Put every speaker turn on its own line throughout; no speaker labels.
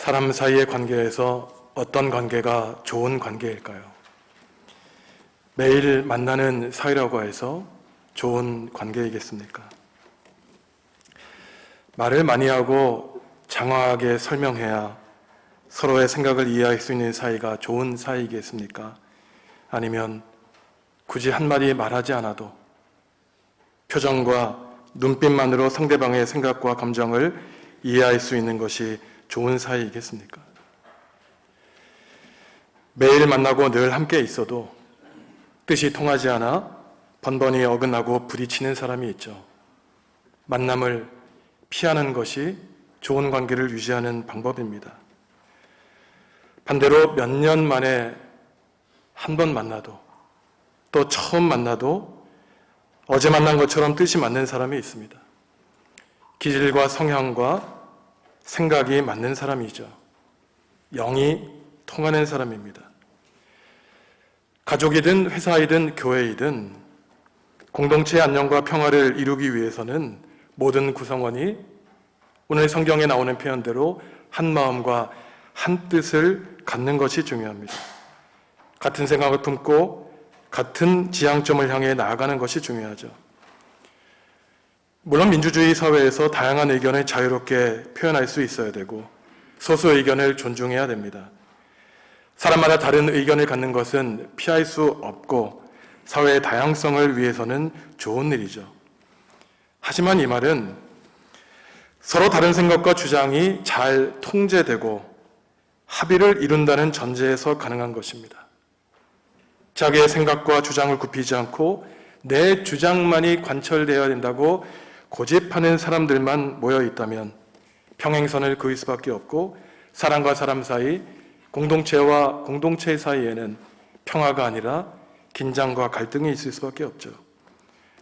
사람 사이의 관계에서 어떤 관계가 좋은 관계일까요? 매일 만나는 사이라고 해서 좋은 관계이겠습니까? 말을 많이 하고 장황하게 설명해야 서로의 생각을 이해할 수 있는 사이가 좋은 사이이겠습니까? 아니면 굳이 한마디 말하지 않아도 표정과 눈빛만으로 상대방의 생각과 감정을 이해할 수 있는 것이 좋은 사이이겠습니까? 매일 만나고 늘 함께 있어도 뜻이 통하지 않아 번번이 어긋나고 부딪히는 사람이 있죠. 만남을 피하는 것이 좋은 관계를 유지하는 방법입니다. 반대로 몇 년 만에 한 번 만나도 또 처음 만나도 어제 만난 것처럼 뜻이 맞는 사람이 있습니다. 기질과 성향과 생각이 맞는 사람이죠. 영이 통하는 사람입니다. 가족이든 회사이든 교회이든 공동체의 안녕과 평화를 이루기 위해서는 모든 구성원이 오늘 성경에 나오는 표현대로 한 마음과 한 뜻을 갖는 것이 중요합니다. 같은 생각을 품고 같은 지향점을 향해 나아가는 것이 중요하죠. 물론 민주주의 사회에서 다양한 의견을 자유롭게 표현할 수 있어야 되고 소수 의견을 존중해야 됩니다. 사람마다 다른 의견을 갖는 것은 피할 수 없고 사회의 다양성을 위해서는 좋은 일이죠. 하지만 이 말은 서로 다른 생각과 주장이 잘 통제되고 합의를 이룬다는 전제에서 가능한 것입니다. 자기의 생각과 주장을 굽히지 않고 내 주장만이 관철되어야 된다고 고집하는 사람들만 모여 있다면 평행선을 그을 수밖에 없고 사람과 사람 사이, 공동체와 공동체 사이에는 평화가 아니라 긴장과 갈등이 있을 수밖에 없죠.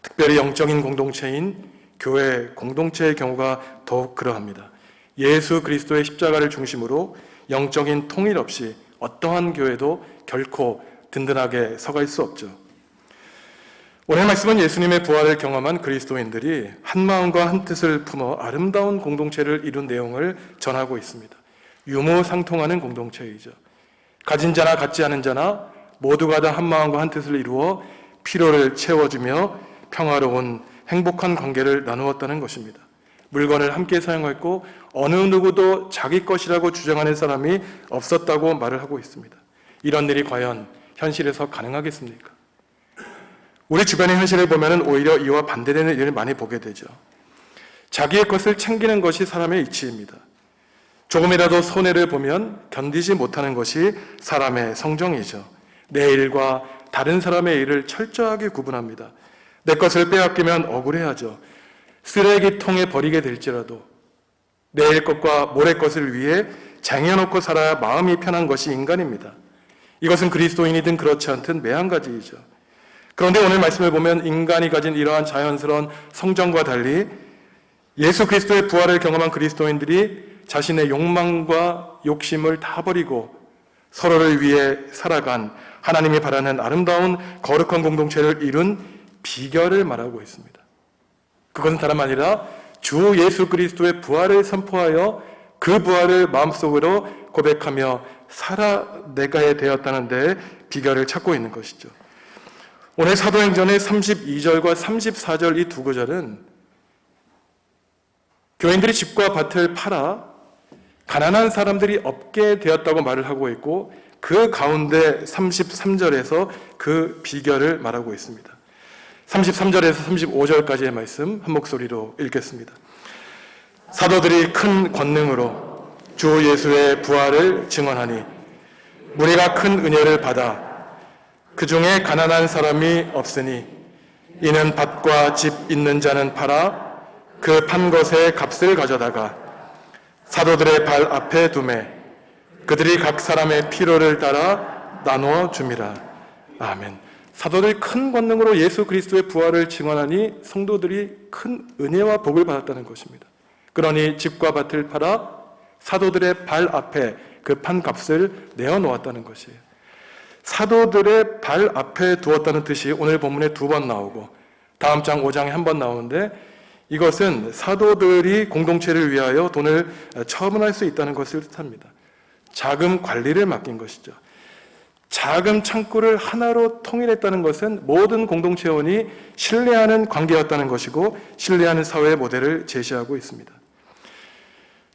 특별히 영적인 공동체인 교회 공동체의 경우가 더욱 그러합니다. 예수 그리스도의 십자가를 중심으로 영적인 통일 없이 어떠한 교회도 결코 든든하게 서갈 수 없죠. 오늘 말씀은 예수님의 부활을 경험한 그리스도인들이 한 마음과 한 뜻을 품어 아름다운 공동체를 이룬 내용을 전하고 있습니다. 유무상통하는 공동체이죠. 가진 자나 갖지 않은 자나 모두가 다 한 마음과 한 뜻을 이루어 필요를 채워주며 평화로운 행복한 관계를 나누었다는 것입니다. 물건을 함께 사용했고 어느 누구도 자기 것이라고 주장하는 사람이 없었다고 말을 하고 있습니다. 이런 일이 과연 현실에서 가능하겠습니까? 우리 주변의 현실을 보면 오히려 이와 반대되는 일을 많이 보게 되죠. 자기의 것을 챙기는 것이 사람의 이치입니다. 조금이라도 손해를 보면 견디지 못하는 것이 사람의 성정이죠. 내 일과 다른 사람의 일을 철저하게 구분합니다. 내 것을 빼앗기면 억울해하죠. 쓰레기통에 버리게 될지라도 내일 것과 모레 것을 위해 쟁여놓고 살아야 마음이 편한 것이 인간입니다. 이것은 그리스도인이든 그렇지 않든 매한가지이죠. 그런데 오늘 말씀을 보면 인간이 가진 이러한 자연스러운 성정과 달리 예수 그리스도의 부활을 경험한 그리스도인들이 자신의 욕망과 욕심을 다 버리고 서로를 위해 살아간 하나님이 바라는 아름다운 거룩한 공동체를 이룬 비결을 말하고 있습니다. 그것은 다름 아니라 주 예수 그리스도의 부활을 선포하여 그 부활을 마음속으로 고백하며 살아내가야 되었다는 데에 비결을 찾고 있는 것이죠. 오늘 사도행전의 32절과 34절 이 두 구절은 교인들이 집과 밭을 팔아 가난한 사람들이 없게 되었다고 말을 하고 있고 그 가운데 33절에서 그 비결을 말하고 있습니다. 33절에서 35절까지의 말씀 한 목소리로 읽겠습니다. 사도들이 큰 권능으로 주 예수의 부활을 증언하니 무리가 큰 은혜를 받아 그 중에 가난한 사람이 없으니 이는 밭과 집 있는 자는 팔아 그 판 것의 값을 가져다가 사도들의 발 앞에 두매 그들이 각 사람의 필요를 따라 나누어 줌이라. 아멘. 사도들이 큰 권능으로 예수 그리스도의 부활을 증언하니 성도들이 큰 은혜와 복을 받았다는 것입니다. 그러니 집과 밭을 팔아 사도들의 발 앞에 그 판 값을 내어놓았다는 것이에요. 사도들의 발 앞에 두었다는 뜻이 오늘 본문에 2번 나오고 다음 장 5장에 1번 나오는데 이것은 사도들이 공동체를 위하여 돈을 처분할 수 있다는 것을 뜻합니다. 자금 관리를 맡긴 것이죠. 자금 창구를 하나로 통일했다는 것은 모든 공동체원이 신뢰하는 관계였다는 것이고 신뢰하는 사회의 모델을 제시하고 있습니다.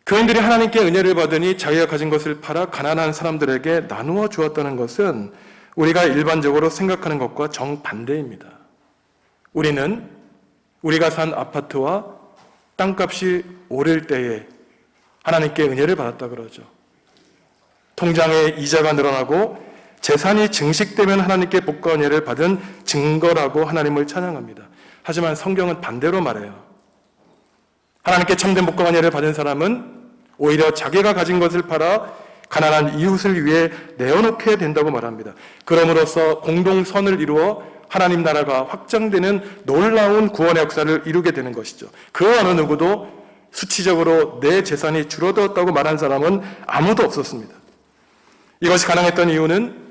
교인들이 하나님께 은혜를 받으니 자기가 가진 것을 팔아 가난한 사람들에게 나누어 주었다는 것은 우리가 일반적으로 생각하는 것과 정반대입니다. 우리는 우리가 산 아파트와 땅값이 오를 때에 하나님께 은혜를 받았다 그러죠. 통장에 이자가 늘어나고 재산이 증식되면 하나님께 복과 은혜를 받은 증거라고 하나님을 찬양합니다. 하지만 성경은 반대로 말해요. 하나님께 참된 복과 은혜를 받은 사람은 오히려 자기가 가진 것을 팔아 가난한 이웃을 위해 내어놓게 된다고 말합니다. 그럼으로써 공동선을 이루어 하나님 나라가 확장되는 놀라운 구원의 역사를 이루게 되는 것이죠. 그 어느 누구도 수치적으로 내 재산이 줄어들었다고 말한 사람은 아무도 없었습니다. 이것이 가능했던 이유는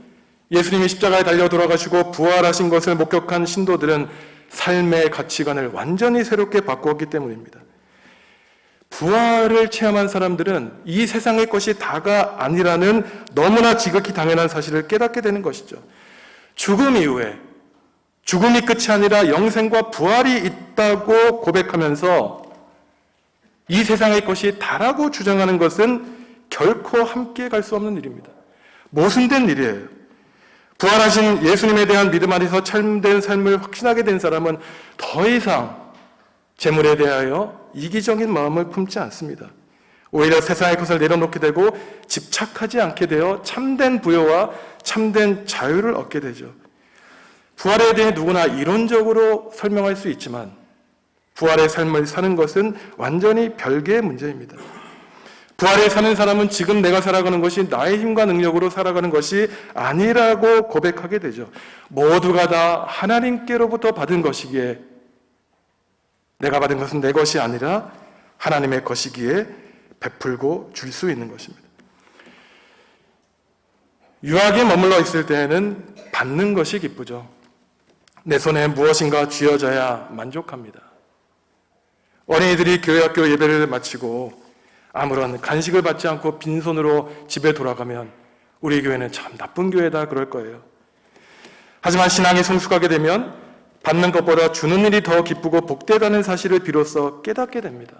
예수님이 십자가에 달려 돌아가시고 부활하신 것을 목격한 신도들은 삶의 가치관을 완전히 새롭게 바꾸었기 때문입니다. 부활을 체험한 사람들은 이 세상의 것이 다가 아니라는 너무나 지극히 당연한 사실을 깨닫게 되는 것이죠. 죽음 이후에 죽음이 끝이 아니라 영생과 부활이 있다고 고백하면서 이 세상의 것이 다라고 주장하는 것은 결코 함께 갈 수 없는 일입니다. 모순된 일이에요. 부활하신 예수님에 대한 믿음 안에서 참된 삶을 확신하게 된 사람은 더 이상 재물에 대하여 이기적인 마음을 품지 않습니다. 오히려 세상의 것을 내려놓게 되고 집착하지 않게 되어 참된 부여와 참된 자유를 얻게 되죠. 부활에 대해 누구나 이론적으로 설명할 수 있지만 부활의 삶을 사는 것은 완전히 별개의 문제입니다. 부활에 사는 사람은 지금 내가 살아가는 것이 나의 힘과 능력으로 살아가는 것이 아니라고 고백하게 되죠. 모두가 다 하나님께로부터 받은 것이기에 내가 받은 것은 내 것이 아니라 하나님의 것이기에 베풀고 줄 수 있는 것입니다. 유학에 머물러 있을 때에는 받는 것이 기쁘죠. 내 손에 무엇인가 쥐어져야 만족합니다. 어린이들이 교회 학교 예배를 마치고 아무런 간식을 받지 않고 빈손으로 집에 돌아가면 우리 교회는 참 나쁜 교회다 그럴 거예요. 하지만 신앙이 성숙하게 되면 받는 것보다 주는 일이 더 기쁘고 복되다는 사실을 비로소 깨닫게 됩니다.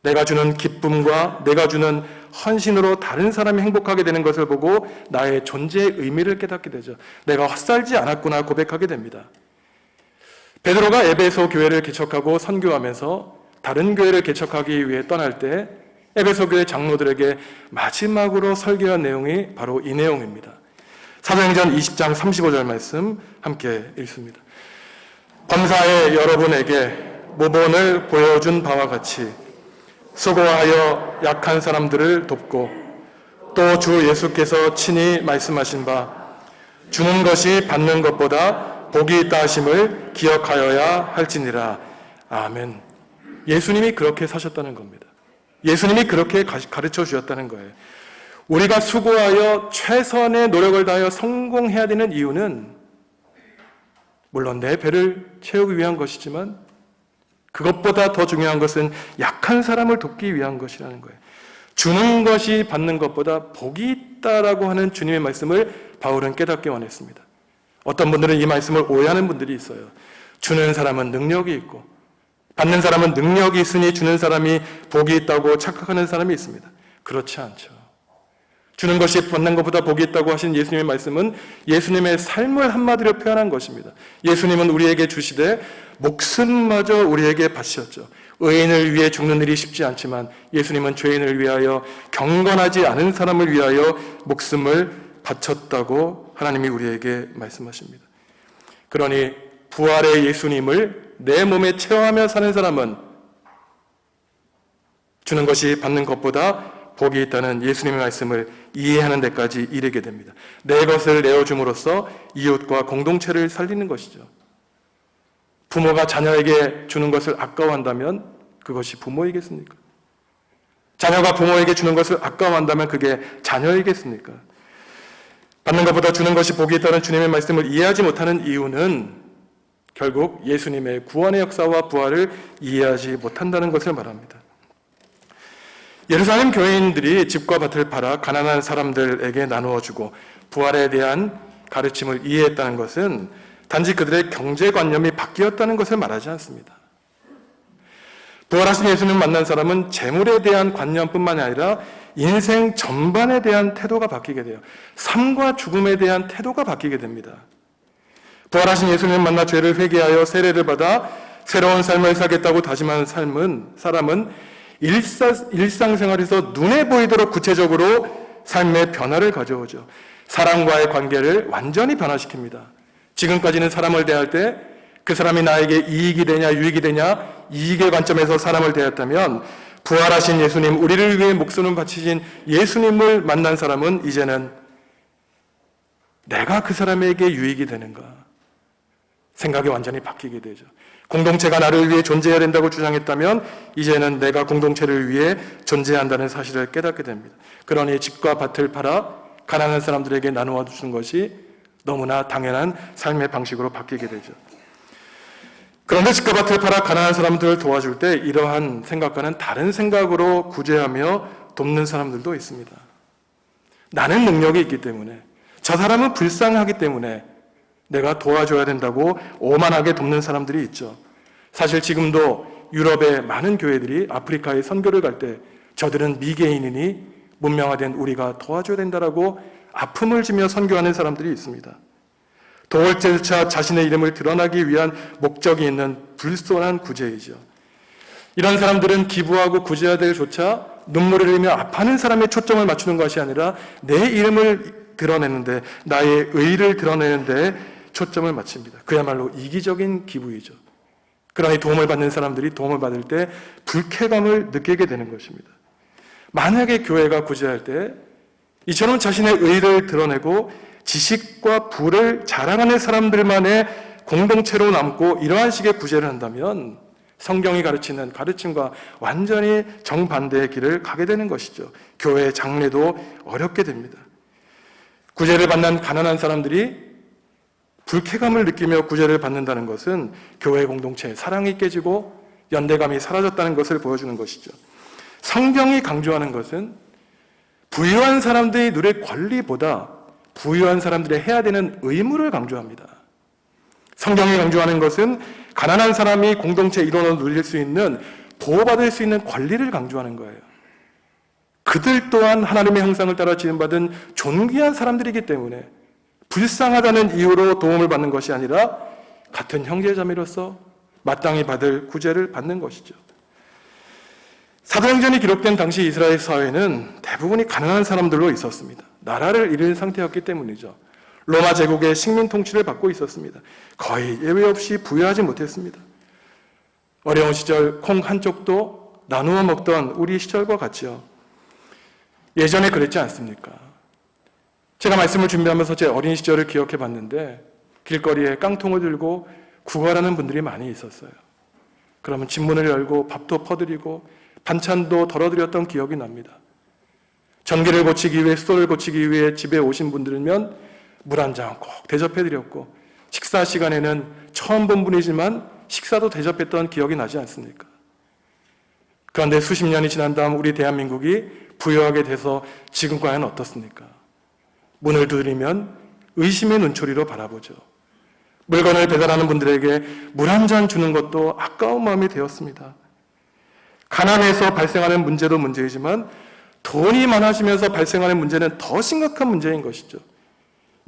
내가 주는 기쁨과 내가 주는 헌신으로 다른 사람이 행복하게 되는 것을 보고 나의 존재의 의미를 깨닫게 되죠. 내가 헛살지 않았구나 고백하게 됩니다. 베드로가 에베소 교회를 개척하고 선교하면서 다른 교회를 개척하기 위해 떠날 때 에베소 교회 장로들에게 마지막으로 설교한 내용이 바로 이 내용입니다. 사도행전 20장 35절 말씀 함께 읽습니다. 범사에 여러분에게 모본을 보여준 바와 같이 수고하여 약한 사람들을 돕고 또 주 예수께서 친히 말씀하신 바 주는 것이 받는 것보다 복이 있다 하심을 기억하여야 할지니라. 아멘. 예수님이 그렇게 사셨다는 겁니다. 예수님이 그렇게 가르쳐 주셨다는 거예요. 우리가 수고하여 최선의 노력을 다하여 성공해야 되는 이유는 물론 내 배를 채우기 위한 것이지만 그것보다 더 중요한 것은 약한 사람을 돕기 위한 것이라는 거예요. 주는 것이 받는 것보다 복이 있다라고 하는 주님의 말씀을 바울은 깨닫게 원했습니다. 어떤 분들은 이 말씀을 오해하는 분들이 있어요. 주는 사람은 능력이 있고 받는 사람은 능력이 있으니 주는 사람이 복이 있다고 착각하는 사람이 있습니다. 그렇지 않죠. 주는 것이 받는 것보다 복이 있다고 하신 예수님의 말씀은 예수님의 삶을 한마디로 표현한 것입니다. 예수님은 우리에게 주시되 목숨마저 우리에게 바치셨죠. 의인을 위해 죽는 일이 쉽지 않지만 예수님은 죄인을 위하여 경건하지 않은 사람을 위하여 목숨을 바쳤다고 하나님이 우리에게 말씀하십니다. 그러니 부활의 예수님을 내 몸에 체험하며 사는 사람은 주는 것이 받는 것보다 복이 있다는 예수님의 말씀을 이해하는 데까지 이르게 됩니다. 내 것을 내어줌으로써 이웃과 공동체를 살리는 것이죠. 부모가 자녀에게 주는 것을 아까워한다면 그것이 부모이겠습니까? 자녀가 부모에게 주는 것을 아까워한다면 그게 자녀이겠습니까? 받는 것보다 주는 것이 복이 있다는 주님의 말씀을 이해하지 못하는 이유는 결국 예수님의 구원의 역사와 부활을 이해하지 못한다는 것을 말합니다. 예루살렘 교회인들이 집과 밭을 팔아 가난한 사람들에게 나누어주고 부활에 대한 가르침을 이해했다는 것은 단지 그들의 경제관념이 바뀌었다는 것을 말하지 않습니다. 부활하신 예수님을 만난 사람은 재물에 대한 관념뿐만 아니라 인생 전반에 대한 태도가 바뀌게 돼요. 삶과 죽음에 대한 태도가 바뀌게 됩니다. 부활하신 예수님을 만나 죄를 회개하여 세례를 받아 새로운 삶을 살겠다고 다짐하는 사람은 일상생활에서 눈에 보이도록 구체적으로 삶의 변화를 가져오죠. 사람과의 관계를 완전히 변화시킵니다. 지금까지는 사람을 대할 때 그 사람이 나에게 이익이 되냐 유익이 되냐 이익의 관점에서 사람을 대했다면 부활하신 예수님, 우리를 위해 목숨을 바치신 예수님을 만난 사람은 이제는 내가 그 사람에게 유익이 되는가 생각이 완전히 바뀌게 되죠. 공동체가 나를 위해 존재해야 된다고 주장했다면 이제는 내가 공동체를 위해 존재한다는 사실을 깨닫게 됩니다. 그러니 집과 밭을 팔아 가난한 사람들에게 나누어 주는 것이 너무나 당연한 삶의 방식으로 바뀌게 되죠. 그런데 집과 밭을 팔아 가난한 사람들을 도와줄 때 이러한 생각과는 다른 생각으로 구제하며 돕는 사람들도 있습니다. 나는 능력이 있기 때문에, 저 사람은 불쌍하기 때문에 내가 도와줘야 된다고 오만하게 돕는 사람들이 있죠. 사실 지금도 유럽의 많은 교회들이 아프리카에 선교를 갈 때 저들은 미개인이니 문명화된 우리가 도와줘야 된다라고 아픔을 지며 선교하는 사람들이 있습니다. 도울 때조차 자신의 이름을 드러나기 위한 목적이 있는 불손한 구제이죠. 이런 사람들은 기부하고 구제해야 될 조차 눈물을 흘리며 아파하는 사람의 초점을 맞추는 것이 아니라 내 이름을 드러내는데, 나의 의를 드러내는데 초점을 맞춥니다. 그야말로 이기적인 기부이죠. 그러니 도움을 받는 사람들이 도움을 받을 때 불쾌감을 느끼게 되는 것입니다. 만약에 교회가 구제할 때 이처럼 자신의 의를 드러내고 지식과 부를 자랑하는 사람들만의 공동체로 남고 이러한 식의 구제를 한다면 성경이 가르치는 가르침과 완전히 정반대의 길을 가게 되는 것이죠. 교회의 장래도 어렵게 됩니다. 구제를 받는 가난한 사람들이 불쾌감을 느끼며 구제를 받는다는 것은 교회 공동체의 사랑이 깨지고 연대감이 사라졌다는 것을 보여주는 것이죠. 성경이 강조하는 것은 부유한 사람들이 누릴 권리보다 부유한 사람들이 해야 되는 의무를 강조합니다. 성경이 강조하는 것은 가난한 사람이 공동체 일원으로 누릴 수 있는, 보호받을 수 있는 권리를 강조하는 거예요. 그들 또한 하나님의 형상을 따라 지음받은 존귀한 사람들이기 때문에 불쌍하다는 이유로 도움을 받는 것이 아니라 같은 형제자매로서 마땅히 받을 구제를 받는 것이죠. 사도행전이 기록된 당시 이스라엘 사회는 대부분이 가난한 사람들로 있었습니다. 나라를 잃은 상태였기 때문이죠. 로마 제국의 식민 통치를 받고 있었습니다. 거의 예외 없이 부유하지 못했습니다. 어려운 시절 콩 한 쪽도 나누어 먹던 우리 시절과 같지요. 예전에 그랬지 않습니까? 제가 말씀을 준비하면서 제 어린 시절을 기억해 봤는데 길거리에 깡통을 들고 구걸하는 분들이 많이 있었어요. 그러면 집문을 열고 밥도 퍼드리고 반찬도 덜어드렸던 기억이 납니다. 전기를 고치기 위해, 수도를 고치기 위해 집에 오신 분들이면 물 한 잔 꼭 대접해드렸고, 식사 시간에는 처음 본 분이지만 식사도 대접했던 기억이 나지 않습니까? 그런데 수십 년이 지난 다음 우리 대한민국이 부유하게 돼서 지금 과연 어떻습니까? 문을 두드리면 의심의 눈초리로 바라보죠. 물건을 배달하는 분들에게 물 한 잔 주는 것도 아까운 마음이 되었습니다. 가난해서 발생하는 문제도 문제이지만 돈이 많아지면서 발생하는 문제는 더 심각한 문제인 것이죠.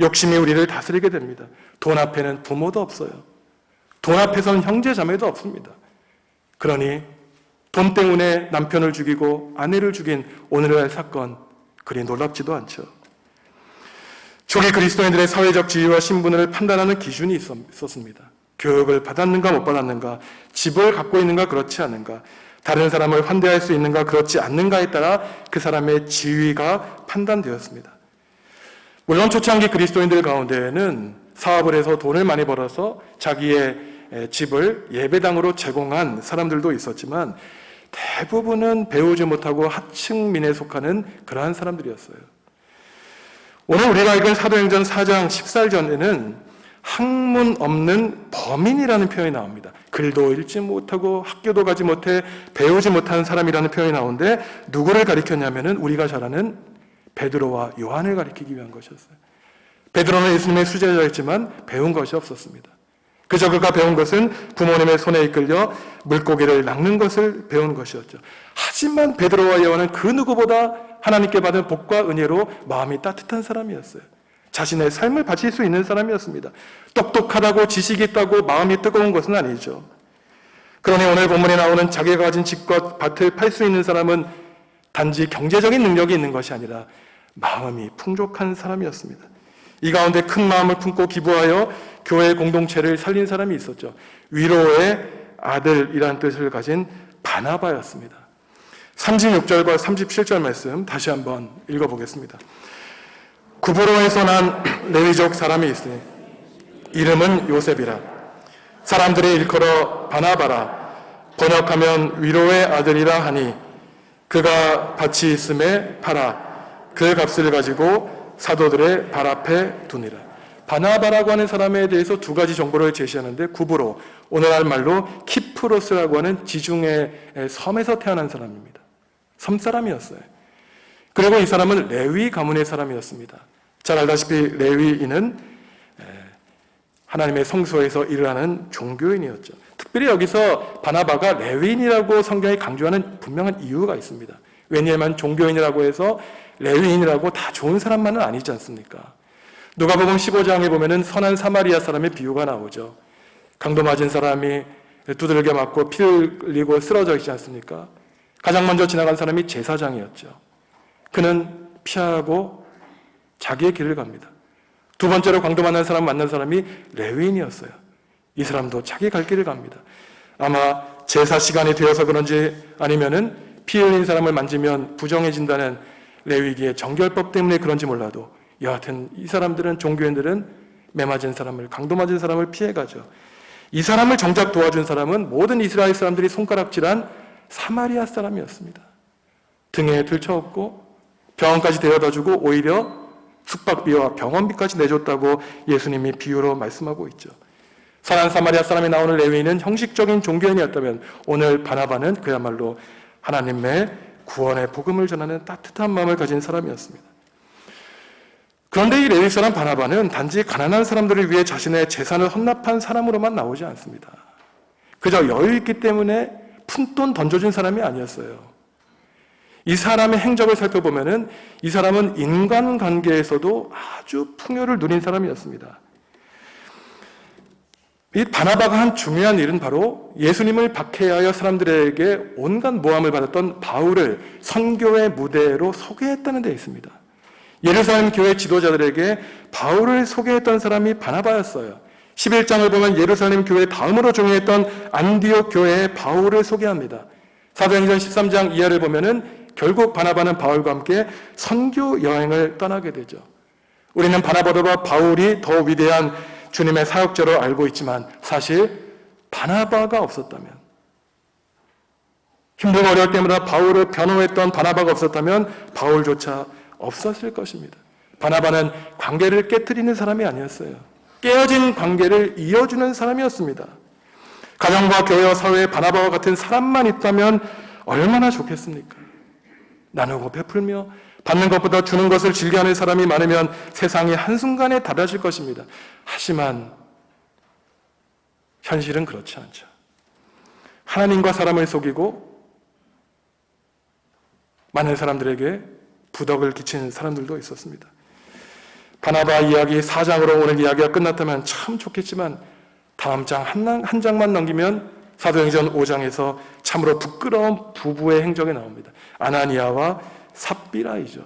욕심이 우리를 다스리게 됩니다. 돈 앞에는 부모도 없어요. 돈 앞에서는 형제 자매도 없습니다. 그러니 돈 때문에 남편을 죽이고 아내를 죽인 오늘날 사건, 그리 놀랍지도 않죠. 초기 그리스도인들의 사회적 지위와 신분을 판단하는 기준이 있었습니다. 교육을 받았는가 못 받았는가, 집을 갖고 있는가 그렇지 않은가, 다른 사람을 환대할 수 있는가 그렇지 않는가에 따라 그 사람의 지위가 판단되었습니다. 물론 초창기 그리스도인들 가운데에는 사업을 해서 돈을 많이 벌어서 자기의 집을 예배당으로 제공한 사람들도 있었지만 대부분은 배우지 못하고 하층민에 속하는 그러한 사람들이었어요. 오늘 우리가 읽은 사도행전 4장 14절에는 학문 없는 범인이라는 표현이 나옵니다. 글도 읽지 못하고 학교도 가지 못해 배우지 못하는 사람이라는 표현이 나오는데 누구를 가리켰냐면은 우리가 잘 아는 베드로와 요한을 가리키기 위한 것이었어요. 베드로는 예수님의 수제자였지만 배운 것이 없었습니다. 그저 그가 배운 것은 부모님의 손에 이끌려 물고기를 낚는 것을 배운 것이었죠. 하지만 베드로와 요한은 그 누구보다 하나님께 받은 복과 은혜로 마음이 따뜻한 사람이었어요. 자신의 삶을 바칠 수 있는 사람이었습니다. 똑똑하다고 지식이 있다고 마음이 뜨거운 것은 아니죠. 그러니 오늘 본문에 나오는 자기가 가진 집과 밭을 팔 수 있는 사람은 단지 경제적인 능력이 있는 것이 아니라 마음이 풍족한 사람이었습니다. 이 가운데 큰 마음을 품고 기부하여 교회 공동체를 살린 사람이 있었죠. 위로의 아들이라는 뜻을 가진 바나바였습니다. 36절과 37절 말씀 다시 한번 읽어보겠습니다. 구브로에서 난 레위족 사람이 있으니 이름은 요셉이라. 사람들이 일컬어 바나바라. 번역하면 위로의 아들이라 하니 그가 밭이 있음에 팔아 그 값을 가지고 사도들의 발 앞에 두니라. 바나바라고 하는 사람에 대해서 두 가지 정보를 제시하는데 구브로, 오늘날 말로 키프로스라고 하는 지중해 섬에서 태어난 사람입니다. 섬 사람이었어요. 그리고 이 사람은 레위 가문의 사람이었습니다. 잘 알다시피 레위인은 하나님의 성소에서 일을 하는 종교인이었죠. 특별히 여기서 바나바가 레위인이라고 성경이 강조하는 분명한 이유가 있습니다. 왜냐하면 종교인이라고 해서 레위인이라고 다 좋은 사람만은 아니지 않습니까? 누가복음 15장에 보면은 선한 사마리아 사람의 비유가 나오죠. 강도 맞은 사람이 두들겨 맞고 피 흘리고 쓰러져 있지 않습니까? 가장 먼저 지나간 사람이 제사장이었죠. 그는 피하고 자기의 길을 갑니다. 두 번째로 강도 만난 사람이 레위인이었어요. 이 사람도 자기 갈 길을 갑니다. 아마 제사 시간이 되어서 그런지 아니면은 피 흘린 사람을 만지면 부정해진다는 레위기의 정결법 때문에 그런지 몰라도 여하튼 이 사람들은, 종교인들은 매 맞은 사람을, 강도 맞은 사람을 피해가죠. 이 사람을 정작 도와준 사람은 모든 이스라엘 사람들이 손가락질한 사마리아 사람이었습니다. 등에 들쳐업고 병원까지 데려다주고 오히려 숙박비와 병원비까지 내줬다고 예수님이 비유로 말씀하고 있죠. 선한 사마리아 사람이 나오는 레위인은 형식적인 종교인이었다면 오늘 바나바는 그야말로 하나님의 구원의 복음을 전하는 따뜻한 마음을 가진 사람이었습니다. 그런데 이 레위 사람 바나바는 단지 가난한 사람들을 위해 자신의 재산을 헌납한 사람으로만 나오지 않습니다. 그저 여유 있기 때문에 푼돈 던져준 사람이 아니었어요. 이 사람의 행적을 살펴보면은 이 사람은 인간관계에서도 아주 풍요를 누린 사람이었습니다. 이 바나바가 한 중요한 일은 바로 예수님을 박해하여 사람들에게 온갖 모함을 받았던 바울을 선교의 무대로 소개했다는 데 있습니다. 예루살렘 교회 지도자들에게 바울을 소개했던 사람이 바나바였어요. 11장을 보면 예루살렘 교회 다음으로 중요했던 안디옥 교회의 바울을 소개합니다. 사도행전 13장 이하를 보면은 결국 바나바는 바울과 함께 선교 여행을 떠나게 되죠. 우리는 바나바보다 바울이 더 위대한 주님의 사역자로 알고 있지만 사실 바나바가 없었다면, 힘들고 어려울 때마다 바울을 변호했던 바나바가 없었다면 바울조차 없었을 것입니다. 바나바는 관계를 깨트리는 사람이 아니었어요. 깨어진 관계를 이어주는 사람이었습니다. 가정과 교회와 사회에 바나바와 같은 사람만 있다면 얼마나 좋겠습니까? 나누고 베풀며 받는 것보다 주는 것을 즐겨하는 사람이 많으면 세상이 한순간에 달라질 것입니다. 하지만 현실은 그렇지 않죠. 하나님과 사람을 속이고 많은 사람들에게 부덕을 끼친 사람들도 있었습니다. 바나바 이야기 4장으로 오늘 이야기가 끝났다면 참 좋겠지만 다음 장 한 장만 넘기면 사도행전 5장에서 참으로 부끄러운 부부의 행적이 나옵니다. 아나니아와 삽비라이죠.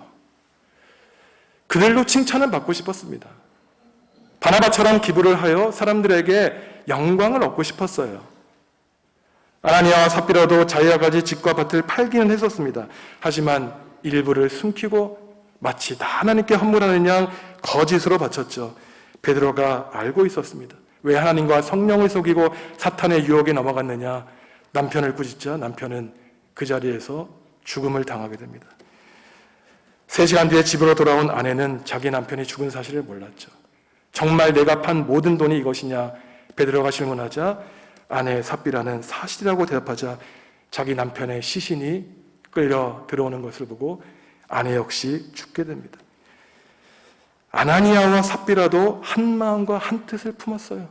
그들도 칭찬을 받고 싶었습니다. 바나바처럼 기부를 하여 사람들에게 영광을 얻고 싶었어요. 아나니아와 삽비라도 자기가 가진 집과 밭을 팔기는 했었습니다. 하지만 일부를 숨기고 마치 다 하나님께 헌물하는 양 거짓으로 바쳤죠. 베드로가 알고 있었습니다. 왜 하나님과 성령을 속이고 사탄의 유혹에 넘어갔느냐? 남편을 꾸짖자 남편은 그 자리에서 죽음을 당하게 됩니다. 3시간 뒤에 집으로 돌아온 아내는 자기 남편이 죽은 사실을 몰랐죠. 정말 내가 판 모든 돈이 이것이냐? 베드로가 질문하자 아내 삽비라는 사실이라고 대답하자 자기 남편의 시신이 끌려 들어오는 것을 보고 아내 역시 죽게 됩니다. 아나니아와 삽비라도 한 마음과 한 뜻을 품었어요.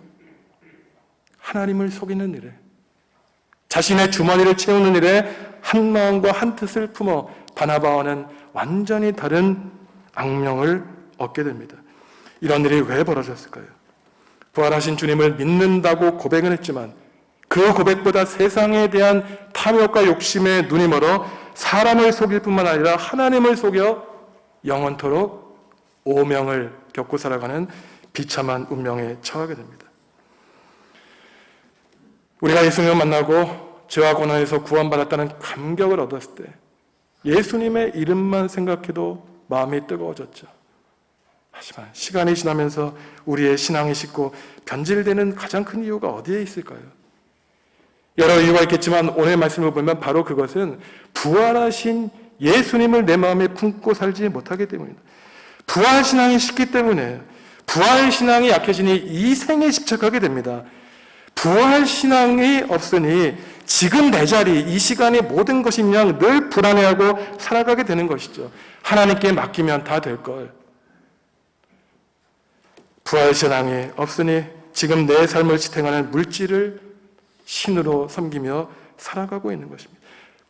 하나님을 속이는 일에, 자신의 주머니를 채우는 일에 한 마음과 한 뜻을 품어 바나바와는 완전히 다른 악명을 얻게 됩니다. 이런 일이 왜 벌어졌을까요? 부활하신 주님을 믿는다고 고백은 했지만 그 고백보다 세상에 대한 탐욕과 욕심에 눈이 멀어 사람을 속일 뿐만 아니라 하나님을 속여 영원토록 오명을 겪고 살아가는 비참한 운명에 처하게 됩니다. 우리가 예수님을 만나고 죄와 고난에서 구원받았다는 감격을 얻었을 때 예수님의 이름만 생각해도 마음이 뜨거워졌죠. 하지만 시간이 지나면서 우리의 신앙이 식고 변질되는 가장 큰 이유가 어디에 있을까요? 여러 이유가 있겠지만 오늘 말씀을 보면 바로 그것은 부활하신 예수님을 내 마음에 품고 살지 못하기 때문입니다. 부활신앙이 식기 때문에 부활신앙이 약해지니 이 생에 집착하게 됩니다. 부활신앙이 없으니 지금 내 자리, 이 시간이 모든 것인 양 늘 불안해하고 살아가게 되는 것이죠. 하나님께 맡기면 다 될 걸. 부활신앙이 없으니 지금 내 삶을 지탱하는 물질을 신으로 섬기며 살아가고 있는 것입니다.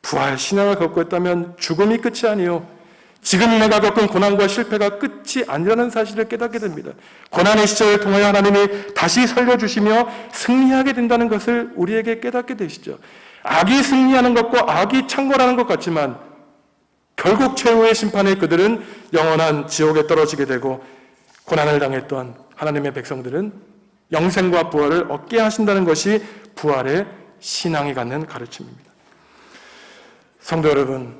부활신앙을 갖고 있다면 죽음이 끝이 아니요, 지금 내가 겪은 고난과 실패가 끝이 아니라는 사실을 깨닫게 됩니다. 고난의 시절을 통하여 하나님이 다시 살려주시며 승리하게 된다는 것을 우리에게 깨닫게 되시죠. 악이 승리하는 것과 악이 창궐하는 것 같지만 결국 최후의 심판에 그들은 영원한 지옥에 떨어지게 되고 고난을 당했던 하나님의 백성들은 영생과 부활을 얻게 하신다는 것이 부활의 신앙이 갖는 가르침입니다. 성도 여러분,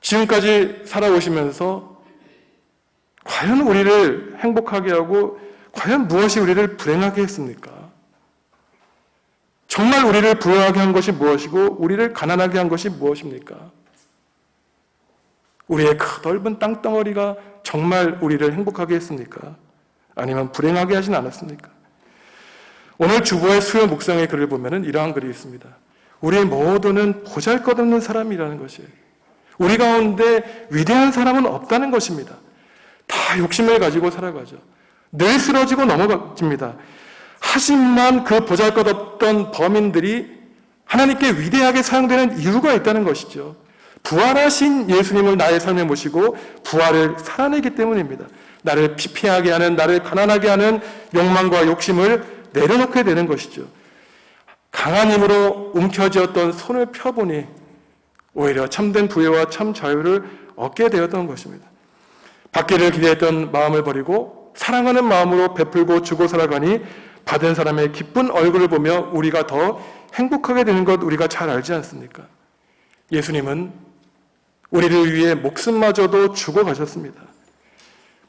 지금까지 살아오시면서 과연 우리를 행복하게 하고 과연 무엇이 우리를 불행하게 했습니까? 정말 우리를 부유하게 한 것이 무엇이고 우리를 가난하게 한 것이 무엇입니까? 우리의 넓은 땅덩어리가 정말 우리를 행복하게 했습니까? 아니면 불행하게 하진 않았습니까? 오늘 주보의 수요 묵상의 글을 보면 이러한 글이 있습니다. 우리 모두는 보잘것없는 사람이라는 것이에요. 우리 가운데 위대한 사람은 없다는 것입니다. 다 욕심을 가지고 살아가죠. 늘 쓰러지고 넘어집니다. 하지만 그 보잘것없던 범인들이 하나님께 위대하게 사용되는 이유가 있다는 것이죠. 부활하신 예수님을 나의 삶에 모시고 부활을 살아내기 때문입니다. 나를 피폐하게 하는, 나를 가난하게 하는 욕망과 욕심을 내려놓게 되는 것이죠. 강한 힘으로 움켜쥐었던 손을 펴보니 오히려 참된 부여와 참 자유를 얻게 되었던 것입니다. 받기를 기대했던 마음을 버리고 사랑하는 마음으로 베풀고 주고 살아가니 받은 사람의 기쁜 얼굴을 보며 우리가 더 행복하게 되는 것 우리가 잘 알지 않습니까? 예수님은 우리를 위해 목숨마저도 주고 가셨습니다.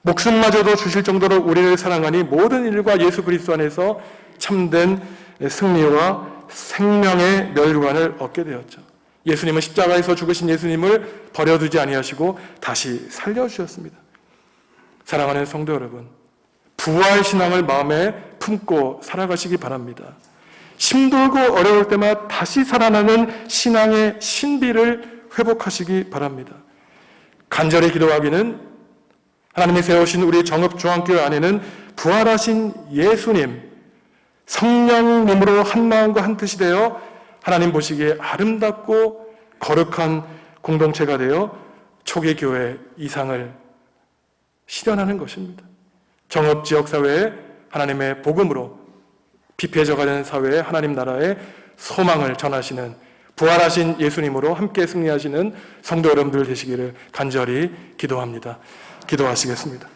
목숨마저도 주실 정도로 우리를 사랑하니 모든 일과 예수 그리스도 안에서 참된 승리와 생명의 멸류관을 얻게 되었죠. 예수님은 십자가에서 죽으신 예수님을 버려두지 아니하시고 다시 살려주셨습니다. 사랑하는 성도 여러분, 부활신앙을 마음에 품고 살아가시기 바랍니다. 힘들고 어려울 때마다 다시 살아나는 신앙의 신비를 회복하시기 바랍니다. 간절히 기도하기는 하나님이 세우신 우리 정읍중앙교회 안에는 부활하신 예수님, 성령님으로 한 마음과 한 뜻이 되어 하나님 보시기에 아름답고 거룩한 공동체가 되어 초기 교회 이상을 실현하는 것입니다. 정읍 지역사회에 하나님의 복음으로 피폐해져가는 사회에 하나님 나라의 소망을 전하시는 부활하신 예수님으로 함께 승리하시는 성도 여러분들 되시기를 간절히 기도합니다. 기도하시겠습니다.